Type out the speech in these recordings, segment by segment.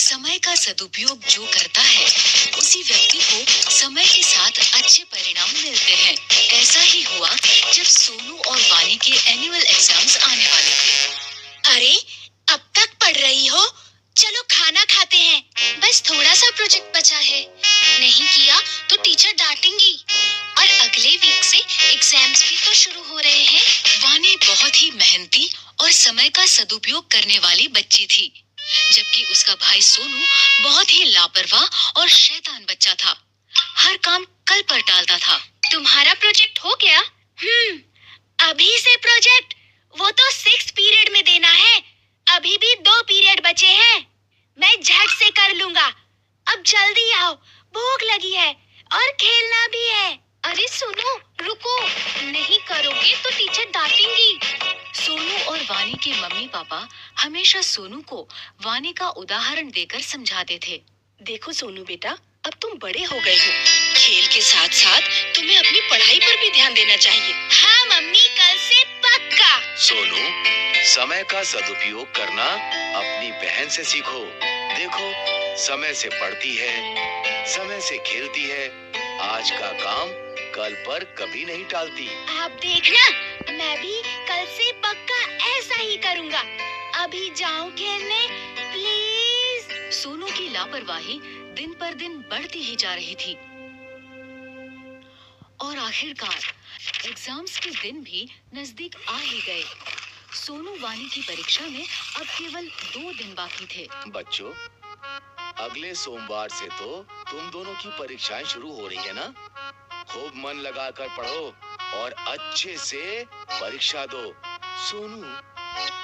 समय का सदुपयोग जो करता है उसी व्यक्ति को समय के साथ अच्छे परिणाम मिलते हैं। ऐसा ही हुआ जब सोनू और वानी के एनुअल एग्जाम्स आने वाले थे। अरे, अब तक पढ़ रही हो? चलो खाना खाते हैं। बस थोड़ा सा प्रोजेक्ट बचा है। नहीं किया तो टीचर डांटेंगी। और अगले वीक से एग्जाम्स भी तो शुरू हो रहे हैं। वानी बहुत ही मेहनती और समय का सदुपयोग करने वाली बच्ची थी, जबकि उसका भाई सोनू बहुत ही लापरवाह और शैतान बच्चा था। हर काम कल पर टालता था। तुम्हारा प्रोजेक्ट हो गया? अभी से प्रोजेक्ट? वो तो 6 पीरियड में देना है। अभी भी 2 पीरियड बचे हैं। मैं झट से कर लूंगा। अब जल्दी आओ, भूख लगी है और खेलना भी है। अरे सुनो, रुको। नहीं करोगे तो टीचर डांटेंगी। सोनू और वानी के मम्मी पापा हमेशा सोनू को वानी का उदाहरण देकर समझाते थे। देखो सोनू बेटा, अब तुम बड़े हो गए हो। खेल के साथ साथ तुम्हें अपनी पढ़ाई पर भी ध्यान देना चाहिए। हाँ मम्मी, कल से पक्का। सोनू, समय का सदुपयोग करना अपनी बहन से सीखो। देखो, समय से पढ़ती है, समय से खेलती है, आज का काम कल पर कभी नहीं टालती। आप देखना, मैं भी कल से पक्का ऐसा ही करूँगा। अभी जाऊँ खेलने, प्लीज। सोनू की लापरवाही दिन पर दिन बढ़ती ही जा रही थी और आखिरकार एग्जाम्स के दिन भी नजदीक आ ही गए। सोनू वानी की परीक्षा में अब केवल 2 दिन बाकी थे। बच्चों, अगले सोमवार से तो तुम दोनों की परीक्षाएं शुरू हो रही है ना? खूब मन लगाकर पढ़ो और अच्छे से परीक्षा दो। सोनू,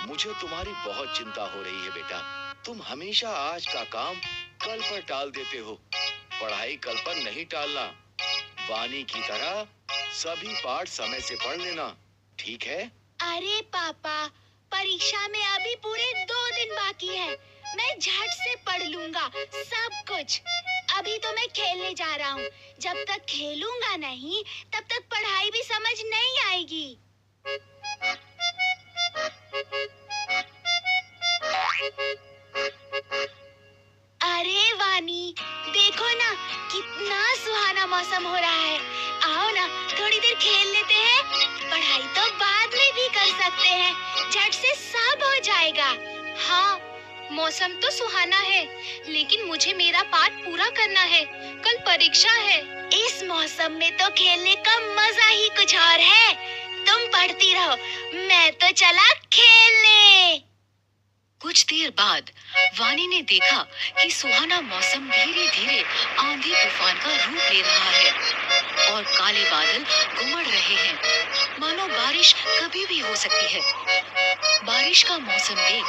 मुझे तुम्हारी बहुत चिंता हो रही है बेटा। तुम हमेशा आज का काम कल पर टाल देते हो। पढ़ाई कल पर नहीं टालना। वानी की तरह सभी पाठ समय से पढ़ लेना, ठीक है? अरे पापा, परीक्षा में अभी पूरे 2 दिन बाकी है। मैं झट से पढ़ लूंगा सब कुछ। अभी तो मैं खेलने जा रहा हूँ। जब तक खेलूंगा नहीं, तब तक पढ़ाई भी समझ नहीं आएगी। अरे वानी, देखो ना, कितना सुहाना मौसम हो रहा है। आओ ना, थोड़ी देर खेल लेते हैं। पढ़ाई तो बाद में भी कर सकते हैं। झट से सब हो जाएगा। हाँ, मौसम तो सुहाना है, लेकिन मुझे मेरा पाठ पूरा करना है। कल परीक्षा है। इस मौसम में तो खेलने का मजा ही कुछ और है। तुम पढ़ती रहो, मैं तो चला खेलने। कुछ देर बाद वानी ने देखा कि सुहाना मौसम धीरे धीरे आंधी तूफान का रूप ले रहा है और काले बादल उमड़ रहे हैं, मानो बारिश कभी भी हो सकती है। बारिश का मौसम देख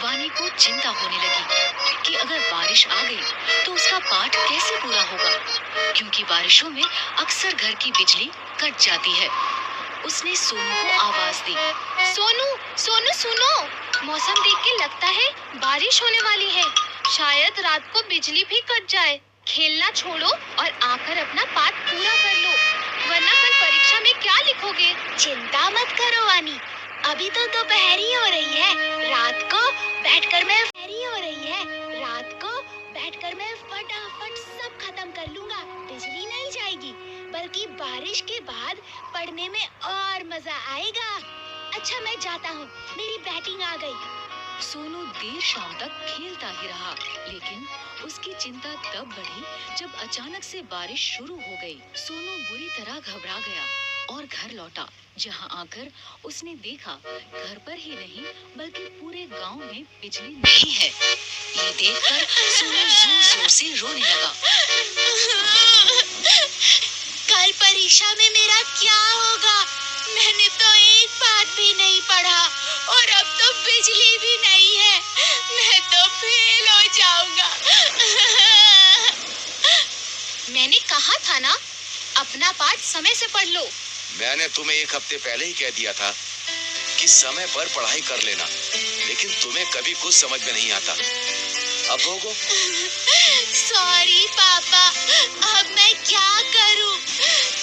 वानी को चिंता होने लगी कि अगर बारिश आ गई तो उसका पाठ कैसे पूरा होगा, क्योंकि बारिशों में अक्सर घर की बिजली कट जाती है। उसने सोनू को आवाज दी। सोनू, सोनू सुनो, मौसम देख के लगता है बारिश होने वाली है। शायद रात को बिजली भी कट जाए। खेलना छोड़ो और आकर अपना पाठ पूरा कर लो, वरना कल परीक्षा में क्या लिखोगे? चिंता मत करो वानी, अभी तो दोपहर ही हो रही है। रात को बैठकर मैं फटाफट सब खत्म कर लूंगा। बिजली नहीं जाएगी, बल्कि बारिश के बाद पढ़ने में और मजा आएगा। अच्छा, मैं जाता हूँ, मेरी बैटिंग आ गई। सोनू देर शाम तक खेलता ही रहा, लेकिन उसकी चिंता तब बढ़ी जब अचानक से बारिश शुरू हो गई। सोनू बुरी तरह घबरा गया और घर लौटा, जहां आकर उसने देखा घर पर ही नहीं बल्कि पूरे गांव में बिजली नहीं है। ये देखकर सोनू जोर जोर से रोने लगा। कल परीक्षा में मेरा क्या होगा? मैंने तो एक बात भी नहीं पढ़ा और अब तो बिजली भी नहीं है। मैं तो फेल हो जाऊंगा। मैंने कहा था ना, अपना पाठ समय से पढ़ लो। मैंने तुम्हें 1 हफ्ते पहले ही कह दिया था कि समय पर पढ़ाई कर लेना, लेकिन तुम्हें कभी कुछ समझ में नहीं आता। अब भोगो। सॉरी पापा, अब मैं क्या करूं?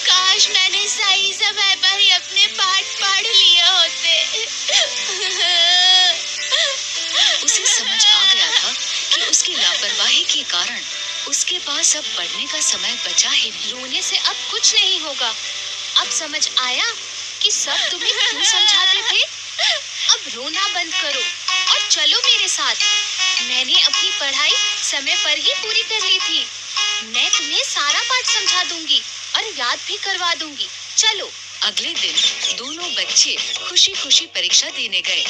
काश मैंने सही समय पर ही अपने पाठ पढ़ लिए होते। उसे समझ आ गया था कि उसकी लापरवाही कारण उसके पास अब पढ़ने का समय बचा ही नहीं। रोने से अब कुछ नहीं होगा। अब समझ आया कि सब तुम्हें क्यों समझाते थे। अब रोना बंद करो और चलो मेरे साथ। मैंने अपनी पढ़ाई समय पर ही पूरी कर ली थी। मैं तुम्हें सारा पाठ समझा दूंगी और याद भी करवा दूंगी। चलो। अगले दिन दोनों बच्चे खुशी खुशी परीक्षा देने गए।